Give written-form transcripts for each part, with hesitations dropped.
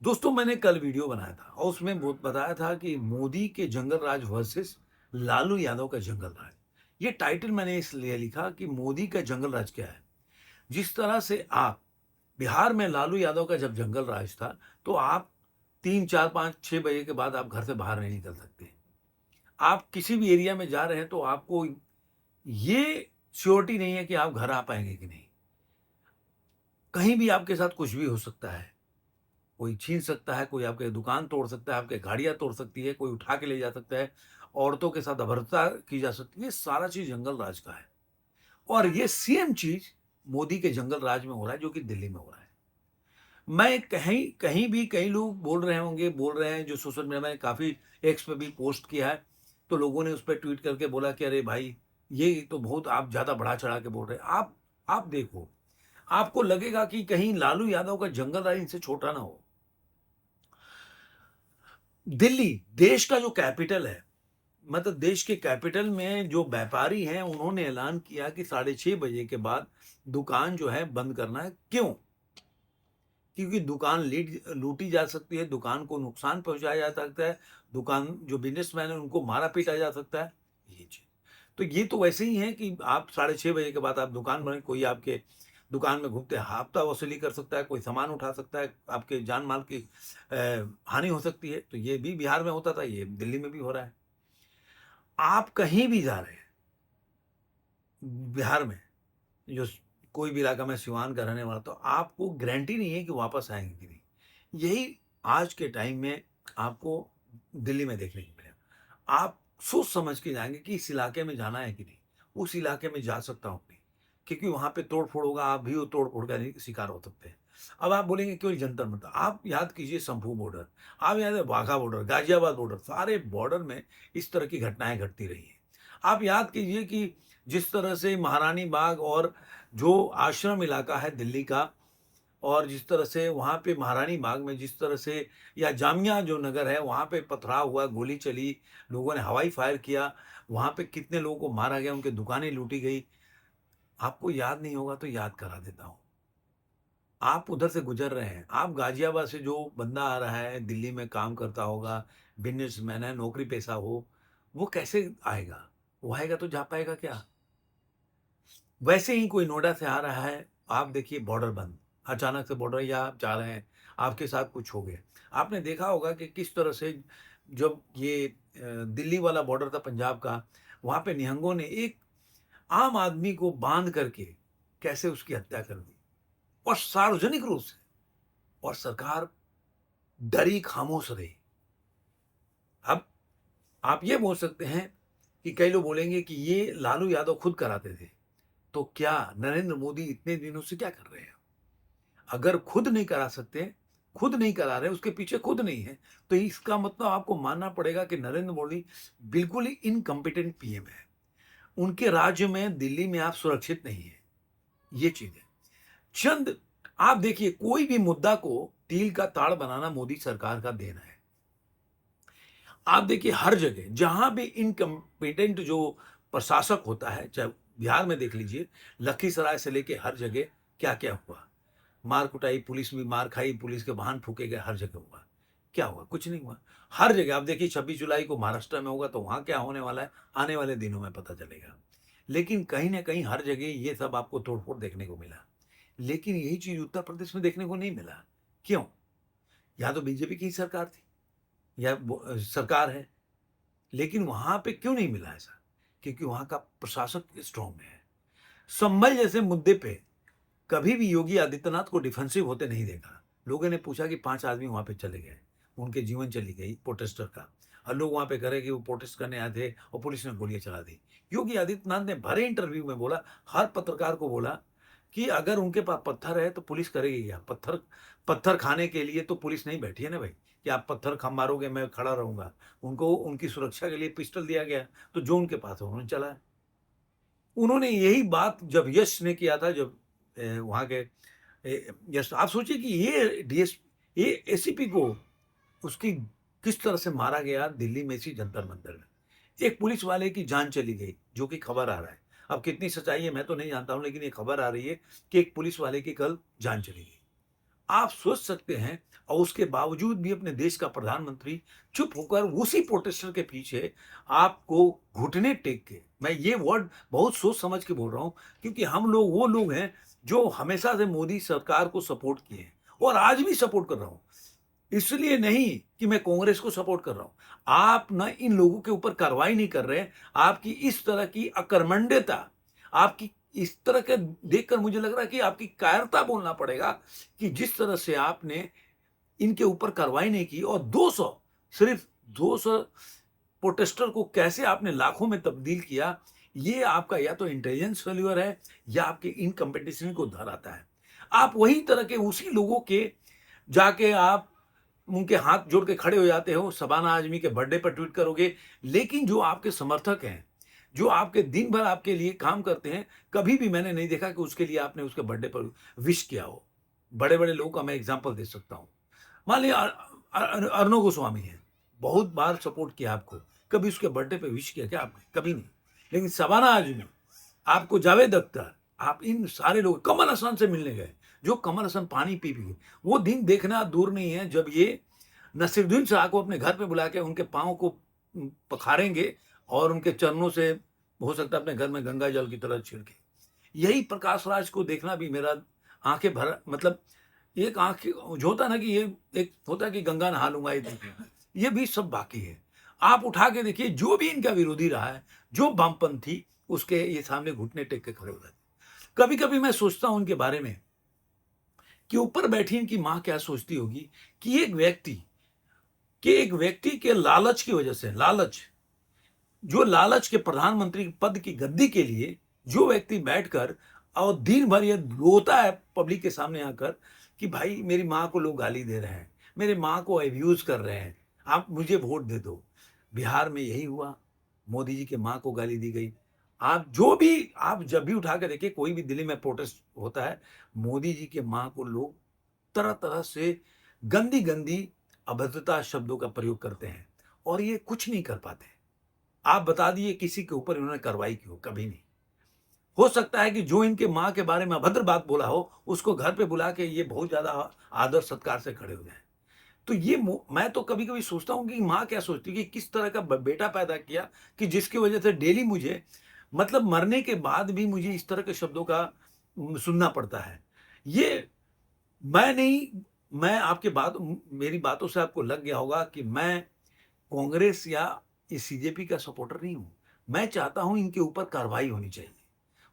दोस्तों मैंने कल वीडियो बनाया था और उसमें बताया था कि मोदी के जंगल राज वर्सेस लालू यादव का जंगल राज। ये टाइटल मैंने इसलिए लिखा कि मोदी का जंगल राज क्या है। जिस तरह से आप बिहार में लालू यादव का जब जंगल राज था, तो आप 3 4 5 6 बजे के बाद आप घर से बाहर नहीं निकल सकते। आप किसी भी एरिया में जा रहे हैं तो आपको ये श्योरिटी नहीं है कि आप घर आ पाएंगे कि नहीं। कहीं भी आपके साथ कुछ भी हो सकता है। कोई छीन सकता है, कोई आपके दुकान तोड़ सकता है, आपके गाड़ियाँ तोड़ सकती है, कोई उठा के ले जा सकता है, औरतों के साथ अभद्रता की जा सकती है। ये सारा चीज़ जंगल राज का है और ये सेम चीज़ मोदी के जंगल राज में हो रहा है, जो कि दिल्ली में हो रहा है। मैं कहीं कहीं भी कई लोग बोल रहे हैं जो सोशल मीडिया में काफ़ी एक्स पे भी पोस्ट किया है, तो लोगों ने उस पे ट्वीट करके बोला कि अरे भाई, ये तो बहुत आप ज़्यादा बढ़ा-चढ़ा के बोल रहे हैं। आप देखो, आपको लगेगा कि कहीं लालू यादव का जंगल राज इनसे छोटा ना हो। दिल्ली देश का जो कैपिटल है, मतलब देश के कैपिटल में जो व्यापारी हैं, उन्होंने ऐलान किया कि 6:30 बजे के बाद दुकान जो है बंद करना है। क्यों? क्योंकि दुकान लूटी जा सकती है, दुकान को नुकसान पहुँचाया जा सकता है, दुकान जो बिज़नेसमैन है उनको मारा-पीटा जा सकता है, ये चीज़। तो ये तो वैसे ही है कि आप 6:30 बजे के बाद आप दुकान बंद, कोई आपके दुकान में घुसते हफ्ता वसूली कर सकता है, कोई सामान उठा सकता है, आपके जान-माल की हानि हो सकती है। तो ये भी बिहार में होता था, ये दिल्ली में भी हो रहा है। आप कहीं भी जा रहे हैं बिहार में, जो कोई भी इलाका में सिवान का रहने वाला, तो आपको गारंटी नहीं है कि वापस आएँगे कि नहीं। यही आज के टाइम में आपको दिल्ली में देखने को मिलेगा। आप सोच समझ के जाएँगे कि इस इलाके में जाना है कि नहीं, उस इलाके में जा सकता हूँ कि नहीं, क्योंकि वहाँ पे तोड़-फोड़ होगा, आप भी वो तोड़-फोड़ का शिकार हो सकते हैं। अब आप बोलेंगे केवल जंतर-मंतर, आप याद कीजिए शंभू बॉर्डर, आप याद है वाघा बॉर्डर, गाज़ियाबाद बॉर्डर, सारे बॉर्डर में इस तरह की घटनाएँ घटती रही हैं। आप याद कीजिए कि जिस तरह से महारानी बाग और जो आश्रम इलाका है दिल्ली का, और जिस तरह से वहाँ पे महारानी बाग में जिस तरह से, या जामिया जो नगर है वहाँ पे पथराव हुआ, गोली चली, लोगों ने हवाई फायर किया, वहाँ पे कितने लोगों को मारा गया, उनकी दुकानें लूटी गई। आपको याद नहीं होगा तो याद करा देता हूँ। आप उधर से गुज़र रहे हैं, आप गाज़ियाबाद से जो बंदा आ रहा है, दिल्ली में काम करता होगा, बिज़नेसमैन है, नौकरी-पेशा हो, वो कैसे आएगा? वो आएगा तो जा पाएगा क्या? वैसे ही कोई नोएडा से आ रहा है, आप देखिए बॉर्डर बंद, अचानक से बॉर्डर, या आप जा रहे हैं, आपके साथ कुछ हो गया। आपने देखा होगा कि किस तरह से जब ये दिल्ली वाला बॉर्डर था पंजाब का, वहाँ पे निहंगों ने एक आम आदमी को बाँध करके कैसे उसकी हत्या कर दी, और सार्वजनिक रूप से, और सरकार डरी खामोश रही। अब आप ये बोल सकते हैं कि कई लोग बोलेंगे कि ये लालू यादव खुद कराते थे, तो क्या नरेंद्र मोदी इतने दिनों से क्या कर रहे हैं? अगर खुद नहीं करा सकते, खुद नहीं करा रहे, उसके पीछे खुद नहीं है, तो इसका मतलब आपको मानना पड़ेगा कि नरेंद्र मोदी बिल्कुल ही इनकम्पिटेंट पीएम है। उनके राज्य में, दिल्ली में आप सुरक्षित नहीं हैं, ये चीज़ है। चंद आप देखिए, कोई भी मुद्दा को तील का ताड़ बनाना मोदी सरकार का देन है। आप देखिए हर जगह जहाँ भी इनकम्पिटेंट जो प्रशासक होता है, चाहे बिहार में देख लीजिए, लखीसराय से लेके हर जगह क्या-क्या हुआ। मार कुटाई, पुलिस भी मार खाई, पुलिस के वाहन फूँके गए, हर जगह हुआ। क्या हुआ? कुछ नहीं हुआ। हर जगह आप देखिए 26 जुलाई को महाराष्ट्र में होगा, तो वहाँ क्या होने वाला है, आने वाले दिनों में पता चलेगा। लेकिन कहीं न कहीं हर जगह ये सब आपको तोड़-फोड़ देखने को मिला। लेकिन यही चीज़ उत्तर प्रदेश में देखने को नहीं मिला। क्यों? यहाँ तो बीजेपी की ही सरकार थी, या सरकार है। लेकिन वहाँ पे क्यों नहीं मिला ऐसा? क्योंकि वहाँ का प्रशासक स्ट्रॉन्ग है। संभल जैसे मुद्दे पे कभी भी योगी आदित्यनाथ को डिफेंसिव होते नहीं देखा। लोगों ने पूछा कि 5 आदमी वहाँ पे चले गए, उनकी जीवन चली गई प्रोटेस्टर का, और लोग वहाँ पे कह रहे कि वो प्रोटेस्ट करने आए थे और पुलिस ने गोलियाँ चला दी। योगी आदित्यनाथ ने भरे इंटरव्यू में बोला, हर पत्रकार को बोला कि अगर उनके पास पत्थर है तो पुलिस करेगी क्या? पत्थर पत्थर खाने के लिए तो पुलिस नहीं बैठी है ना भाई, कि आप पत्थर मारोगे मैं खड़ा रहूँगा। उनको उनकी सुरक्षा के लिए पिस्टल दिया गया, तो जो उनके पास है उन्होंने चलाया। उन्होंने यही बात जब यश ने किया था, जब वहाँ के यस, आप सोचिए कि ये एसीपी को उसकी किस तरह से मारा गया दिल्ली में, इसी जंतर मंतर में। एक पुलिस वाले की जान चली गई, जो कि खबर आ रहा है। अब कितनी सच्चाई है मैं तो नहीं जानता हूँ, लेकिन ये खबर आ रही है कि एक पुलिस वाले की कल जान चली गई। आप सोच सकते हैं, और उसके बावजूद भी अपने देश का प्रधानमंत्री चुप होकर उसी प्रोटेस्टर के पीछे आपको घुटने टेक के, मैं ये वर्ड बहुत सोच समझ के बोल रहा हूँ, क्योंकि हम लोग वो लोग हैं जो हमेशा से मोदी सरकार को सपोर्ट किए हैं और आज भी सपोर्ट कर रहा हूँ। इसलिए नहीं कि मैं कांग्रेस को सपोर्ट कर रहा हूँ। आप ना इन लोगों के ऊपर कार्रवाई नहीं कर रहे हैं। आपकी इस तरह की अकर्मण्यता, आपकी इस तरह के देखकर मुझे लग रहा है कि आपकी कायरता बोलना पड़ेगा कि जिस तरह से आपने इनके ऊपर कार्रवाई नहीं की और 200, सिर्फ 200 प्रोटेस्टर को कैसे आपने लाखों में तब्दील किया, ये आपका या तो इंटेलिजेंस फेल्यूर है या आपके इनकम्पिटिशन को दोहराता है। आप वही तरह के उसी लोगों के जाके आप उनके हाथ जोड़ के खड़े हो जाते हो, शबाना आज़मी के बर्थडे पर ट्वीट करोगे, लेकिन जो आपके समर्थक हैं, जो आपके दिन भर आपके लिए काम करते हैं, कभी भी मैंने नहीं देखा कि उसके लिए आपने उसके बर्थडे पर विश किया हो। बड़े-बड़े लोगों का मैं एग्ज़ाम्पल दे सकता हूँ। मान लिया अर्णव गोस्वामी हैं, बहुत बार सपोर्ट किया आपको, कभी उसके बर्थडे पे विश किया क्या आपने? कभी नहीं। लेकिन शबाना आज़मी, आपको जावेद अख्तर, आप इन सारे लोग कमल हसन से मिलने गए, जो कमल हसन पानी पी गए। वो दिन देखना दूर नहीं है जब ये नसीरुद्दीन शाह को अपने घर पे बुला के उनके पाँव को पखारेंगे और उनके चरणों से हो सकता है अपने घर में गंगा जल की तरह छिड़के। यही प्रकाश राज को देखना भी मेरा आंखें भर, मतलब एक आंख जो होता है ना कि ये एक होता है कि गंगा नहा लूंगा ये भी सब बाकी है। आप उठा के देखिए, जो भी इनका विरोधी रहा है, जो वामपंथी, उसके ये सामने घुटने टेक के खड़े हो जाते। कभी कभी मैं सोचता हूं इनके बारे में कि ऊपर बैठी इनकी माँ क्या सोचती होगी कि एक व्यक्ति के लालच की वजह से, जो लालच के प्रधानमंत्री पद की गद्दी के लिए जो व्यक्ति बैठकर और दिन भर ये रोता है पब्लिक के सामने आकर कि भाई मेरी माँ को लोग गाली दे रहे हैं, मेरे माँ को अब्यूज कर रहे हैं, आप मुझे वोट दे दो। बिहार में यही हुआ, मोदी जी के माँ को गाली दी गई। आप जब भी उठा कर देखिए, कोई भी दिल्ली में प्रोटेस्ट होता है, मोदी जी के माँ को लोग तरह तरह से गंदी गंदी अभद्रता शब्दों का प्रयोग करते हैं और ये कुछ नहीं कर पाते। आप बता दिए किसी के ऊपर इन्होंने कार्रवाई की हो? कभी नहीं। हो सकता है कि जो इनके माँ के बारे में अभद्र बात बोला हो, उसको घर पे बुला के ये बहुत ज़्यादा आदर सत्कार से खड़े हो जाएँ। तो ये मैं तो कभी-कभी सोचता हूँ कि माँ क्या सोचती है कि किस तरह का बेटा पैदा किया कि जिसकी वजह से डेली मुझे, मतलब मरने के बाद भी मुझे इस तरह के शब्दों का सुनना पड़ता है। ये मैं नहीं मैं आपके मेरी बातों से आपको लग गया होगा कि मैं कांग्रेस या इस सीजेपी का सपोर्टर नहीं हूँ। मैं चाहता हूँ इनके ऊपर कार्रवाई होनी चाहिए।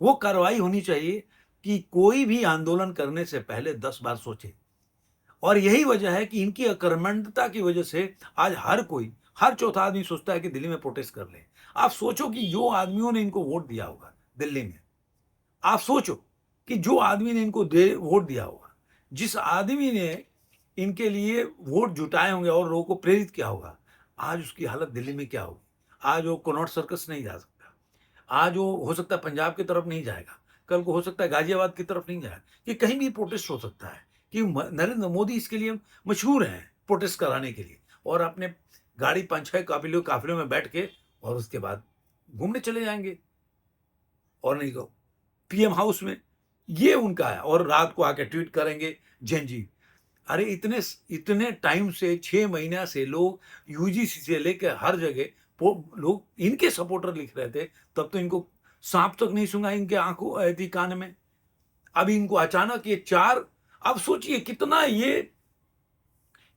वो कार्रवाई होनी चाहिए कि कोई भी आंदोलन करने से पहले 10 बार सोचे। और यही वजह है कि इनकी अकर्मण्यता की वजह से आज हर चौथा आदमी सोचता है कि दिल्ली में प्रोटेस्ट कर ले। आप सोचो कि जो आदमियों ने इनको वोट दिया होगा दिल्ली में, आप सोचो कि जो आदमी ने इनको वोट दिया होगा, जिस आदमी ने इनके लिए वोट जुटाए होंगे और लोगों को प्रेरित किया होगा, आज उसकी हालत दिल्ली में क्या होगी? आज वो कनॉट सर्कस नहीं जा सकता। आज वो हो सकता है पंजाब की तरफ नहीं जाएगा, कल को हो सकता है गाजियाबाद की तरफ नहीं जाएगा, कि कहीं भी प्रोटेस्ट हो सकता है। कि नरेंद्र मोदी इसके लिए मशहूर हैं प्रोटेस्ट कराने के लिए, और अपने गाड़ी 5-6 काफिलों में बैठ के और उसके बाद घूमने चले जाएंगे, और नहीं तो पीएम हाउस में। ये उनका है, और रात को आके ट्वीट करेंगे जय जी। अरे इतने इतने टाइम से 6 महीना से लोग यूजीसी से लेकर हर जगह लोग इनके सपोर्टर लिख रहे थे, तब तो इनको सांप तक नहीं सूंघा इनके आंखों थी कान में। अब इनको अचानक ये 4, अब सोचिए कितना ये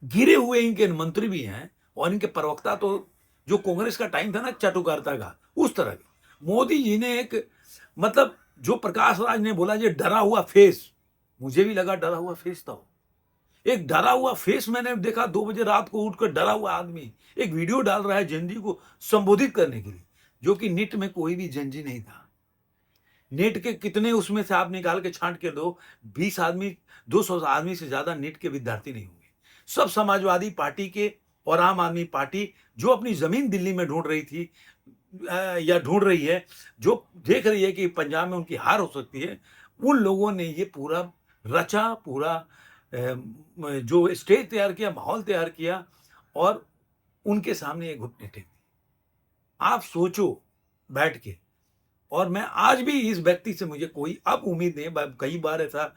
गिरे हुए इनके मंत्री भी हैं, और इनके प्रवक्ता तो जो कांग्रेस का टाइम था ना चाटुकारिता का, उस तरह के मोदी जी ने एक, मतलब जो प्रकाश राज ने बोला ये डरा हुआ फेस, मुझे भी लगा डरा हुआ फेस था वो। एक डरा हुआ फेस मैंने देखा, 2 बजे रात को उठकर डरा हुआ आदमी एक वीडियो डाल रहा है जनजी को संबोधित करने के लिए, जो कि नीट में कोई भी जनजी नहीं था। नीट के कितने उसमें से आप निकाल के छांट के दो, 20 आदमी, 200 आदमी से ज्यादा नीट के विद्यार्थी नहीं होंगे। सब समाजवादी पार्टी के और आम आदमी पार्टी, जो अपनी जमीन दिल्ली में ढूंढ रही थी या ढूंढ रही है, जो देख रही है कि पंजाब में उनकी हार हो सकती है, उन लोगों ने ये पूरा रचा, पूरा जो स्टेज तैयार किया, माहौल तैयार किया, और उनके सामने ये घुटने टेक दी। आप सोचो बैठ के। और मैं आज भी इस व्यक्ति से मुझे कोई अब उम्मीद नहीं, कई बार ऐसा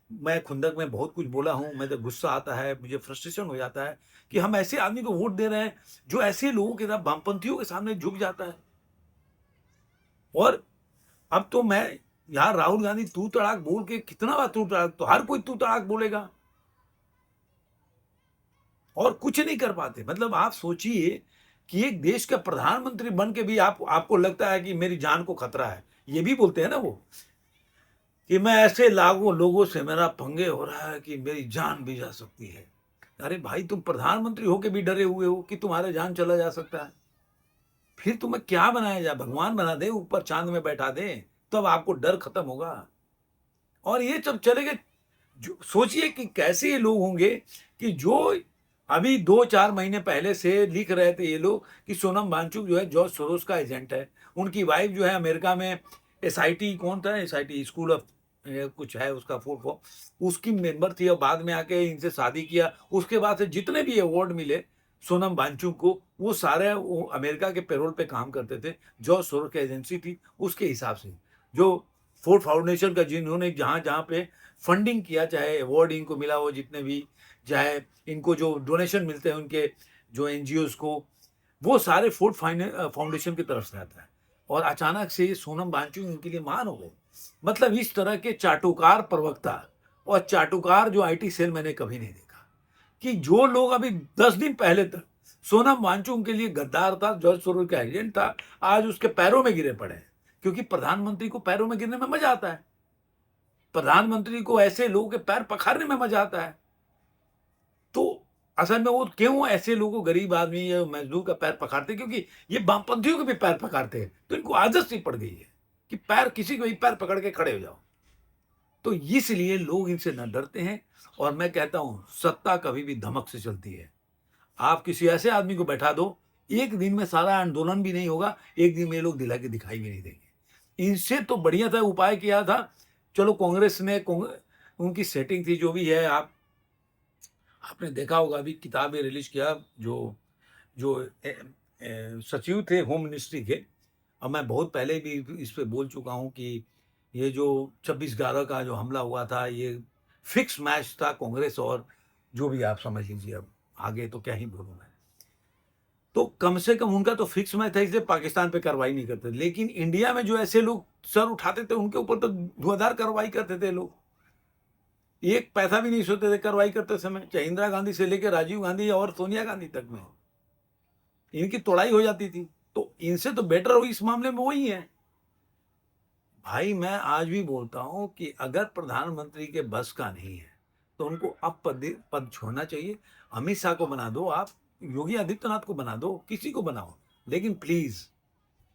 मैं खुंदक में बहुत कुछ बोला हूँ, मुझे गुस्सा आता है, मुझे फ्रस्ट्रेशन हो जाता है कि हम ऐसे आदमी को वोट दे रहे हैं जो ऐसे लोगों के साथ वामपंथियों के सामने झुक जाता है। और अब तो मैं यहाँ राहुल गांधी तू तड़ाक बोल के कितना बार तू तड़ाक, तो हर कोई तू तड़ाक बोलेगा और कुछ नहीं कर पाते। मतलब आप सोचिए कि एक देश का प्रधानमंत्री बन के भी आपको लगता है कि मेरी जान को खतरा है। ये भी बोलते हैं ना वो कि मैं ऐसे लागों लोगों से मेरा पंगे हो रहा है कि मेरी जान भी जा सकती है। अरे भाई, तुम प्रधानमंत्री होके भी डरे हुए हो कि तुम्हारा जान चला जा सकता है। फिर तुम्हें क्या बनाया जाए? भगवान बना दे, ऊपर चांद में बैठा दे, तब आपको डर खत्म होगा। और ये जब चलेगा, जो सोचिए कि कैसे ये लोग होंगे कि जो अभी 2-4 महीने पहले से लिख रहे थे ये लोग कि सोनम वांगचुक जो है जॉर्ज सोरोस का एजेंट है। उनकी वाइफ जो है अमेरिका में एसआईटी, कौन था एसआईटी, स्कूल ऑफ कुछ है उसका फुल फॉर्म, उसकी मेंबर थी और बाद में आके इनसे शादी किया। उसके बाद से जितने भी अवार्ड मिले सोनम वांगचुक को, वो सारे वो अमेरिका के पेरोल पे काम करते थे। जॉर्ज सोरोस की एजेंसी थी उसके हिसाब से। जो फोर्ड फाउंडेशन का जिन्होंने जहाँ जहाँ पे फंडिंग किया, चाहे अवार्ड इनको मिला हो जितने भी, चाहे इनको जो डोनेशन मिलते हैं उनके जो एनजीओज को, वो सारे फोर्ड फाउंडेशन की तरफ से आता है। और अचानक से ये सोनम वांगचुक इनके लिए मान हो गए। मतलब इस तरह के चाटुकार प्रवक्ता और चाटुकार जो आईटी सेल मैंने कभी नहीं देखा। कि जो लोग अभी 10 दिन पहले तक सोनम वांगचुक के लिए गद्दार था, जॉर्ज सोरोस का एजेंट था, आज उसके पैरों में गिरे पड़े हैं। क्योंकि प्रधानमंत्री को पैरों में गिरने में मजा आता है। प्रधानमंत्री को ऐसे लोगों के पैर पखारने में मजा आता है। तो असल में वो क्यों ऐसे लोगों, गरीब आदमी या मजदूर का पैर पखारते हैं? क्योंकि ये वामपंथियों के भी पैर पखारते हैं। तो इनको आदत सी पड़ गई है कि पैर, किसी को भी पैर पकड़ के खड़े हो जाओ। तो इसलिए लोग इनसे न डरते हैं। और मैं कहता हूं, सत्ता कभी भी धमक से चलती है। आप किसी ऐसे आदमी को बैठा दो, एक दिन में सारा आंदोलन भी नहीं होगा, एक दिन में ये लोग दिला के दिखाई भी नहीं देंगे। इनसे तो बढ़िया था, उपाय किया था। चलो कांग्रेस ने, उनकी सेटिंग थी जो भी है। आपने देखा होगा अभी किताबें रिलीज किया, जो जो सचिव थे होम मिनिस्ट्री के। और मैं बहुत पहले भी इस पे बोल चुका हूँ कि ये जो 26/11 का जो हमला हुआ था, ये फिक्स मैच था कांग्रेस और जो भी आप समझ लीजिए। अब आगे तो क्या ही बोलूं मैं। तो कम से कम उनका तो फिक्स मैच था, इसलिए पाकिस्तान पे कार्रवाई नहीं करते। लेकिन इंडिया में जो ऐसे लोग सर उठाते थे उनके ऊपर तो धुआंधार कार्रवाई करते थे लोग। एक पैसा भी नहीं सोचते थे कार्रवाई करते समय, चाहे इंदिरा गांधी से लेकर राजीव गांधी और सोनिया गांधी तक में इनकी तोड़ाई हो जाती थी। तो इनसे तो बेटर हो इस मामले में वही है। भाई मैं आज भी बोलता हूं कि अगर प्रधानमंत्री के बस का नहीं है तो उनको अब पद छोड़ना चाहिए। अमित शाह को बना दो आप, योगी आदित्यनाथ को बना दो, किसी को बनाओ। लेकिन प्लीज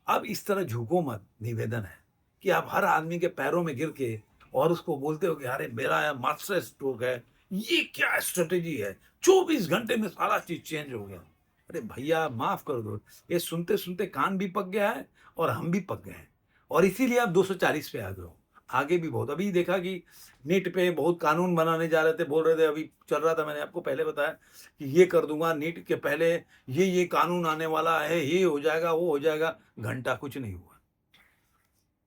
अब इस तरह झुको मत। निवेदन है कि आप हर आदमी के पैरों में गिर के और उसको बोलते हो कि अरे मेरा मास्टर स्ट्रोक है। ये क्या स्ट्रेटेजी है? 24 घंटे में सारा चीज चेंज हो गया। अरे भैया माफ कर दो, ये सुनते सुनते कान भी पक गया है और हम भी पक गए हैं। और इसीलिए आप 240 पे आ गए हो। आगे भी बहुत, अभी देखा कि नीट पे बहुत कानून बनाने जा रहे थे, बोल रहे थे, अभी चल रहा था, मैंने आपको पहले बताया कि ये कर दूंगा नीट के पहले, ये कानून आने वाला है, ये हो जाएगा, वो हो जाएगा। घंटा कुछ नहीं हुआ।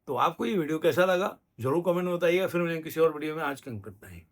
तो आपको ये वीडियो कैसा लगा जरूर कमेंट में बताइएगा। फिर मिलेंगे किसी और वीडियो में। आज कंक्लूड करते हैं।